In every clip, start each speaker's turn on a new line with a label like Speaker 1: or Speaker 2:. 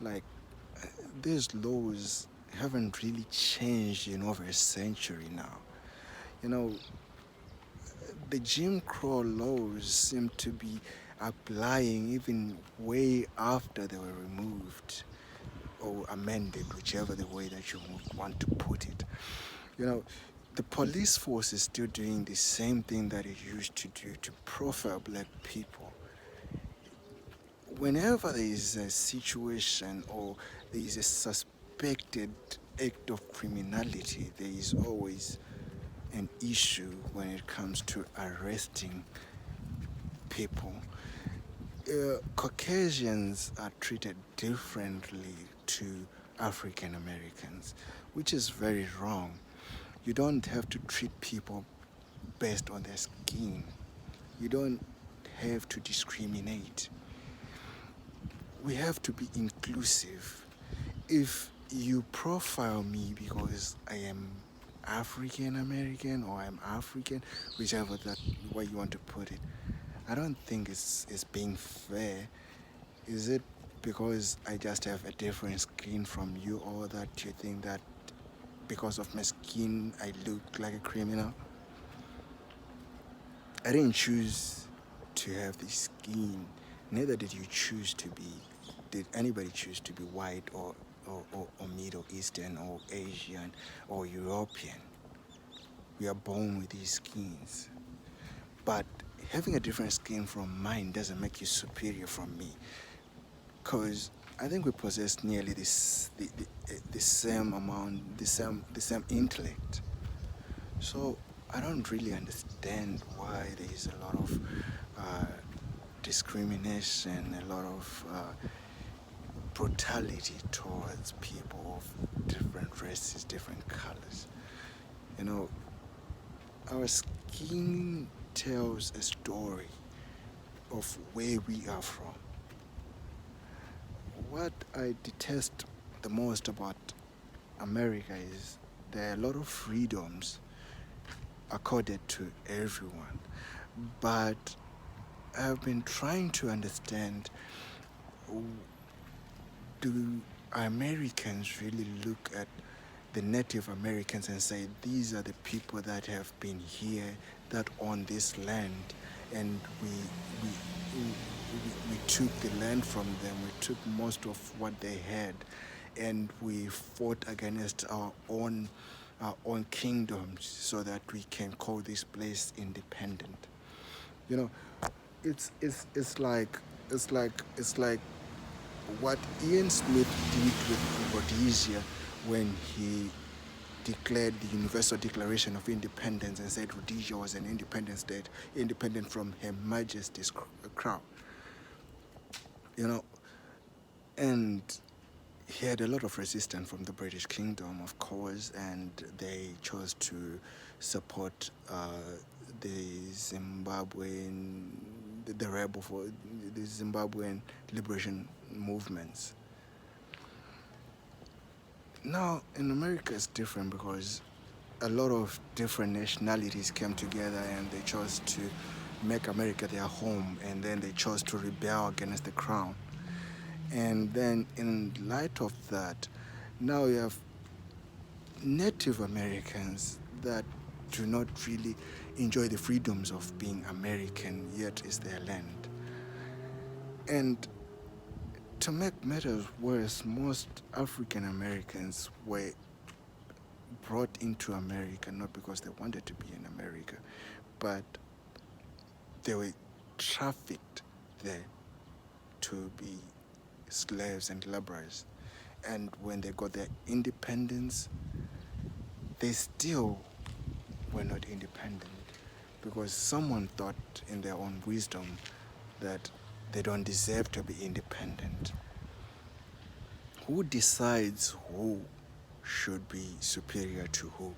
Speaker 1: Like, these laws haven't really changed in over a century now. You know, the Jim Crow laws seem to be applying even way after they were removed or amended, whichever the way that you want to put it. You know, the police force is still doing the same thing that it used to do to profile black people. Whenever there is a situation or there is a suspected act of criminality, there is always an issue when it comes to arresting people. Caucasians are treated differently to African Americans, which is very wrong. You don't have to treat people based on their skin. You don't have to discriminate. We have to be inclusive. If you profile me because I am African American or I'm African, whichever that way you want to put it, I don't think it's being fair. Is it because I just have a different skin from you, or that you think that because of my skin I look like a criminal? I didn't choose to have this skin. Neither did you choose to be. Did anybody choose to be white or Middle Eastern or Asian or European? We are born with these skins. But having a different skin from mine doesn't make you superior from me. Because I think we possess nearly the same amount, the same intellect. So I don't really understand why there is a lot of uh, discrimination, a lot of brutality towards people of different races, different colors. You know, our skin tells a story of where we are from. What I detest the most about America is there are a lot of freedoms accorded to everyone. But I've been trying to understand, do Americans really look at the Native Americans and say, these are the people that have been here, that own this land, and we took the land from them, we took most of what they had, and we fought against our own kingdoms so that we can call this place independent. You know, it's like what Ian Smith did with Rhodesia when he declared the Universal Declaration of Independence and said Rhodesia was an independent state, independent from Her Majesty's crown. You know, and he had a lot of resistance from the British Kingdom, of course, and they chose to support the Zimbabwean, the rebel for the Zimbabwean liberation movements. Now, in America, it's different because a lot of different nationalities came together and they chose to make America their home, and then they chose to rebel against the crown. And then, in light of that, now you have Native Americans that do not really enjoy the freedoms of being American, yet it's their land. And to make matters worse, most African Americans were brought into America not because they wanted to be in America, but they were trafficked there to be slaves and laborers. And when they got their independence, they still were not independent because someone thought in their own wisdom that they don't deserve to be independent. Who decides who should be superior to who?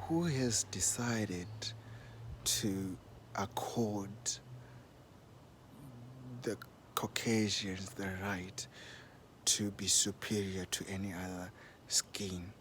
Speaker 1: Who has decided to accord the Caucasians the right to be superior to any other skin?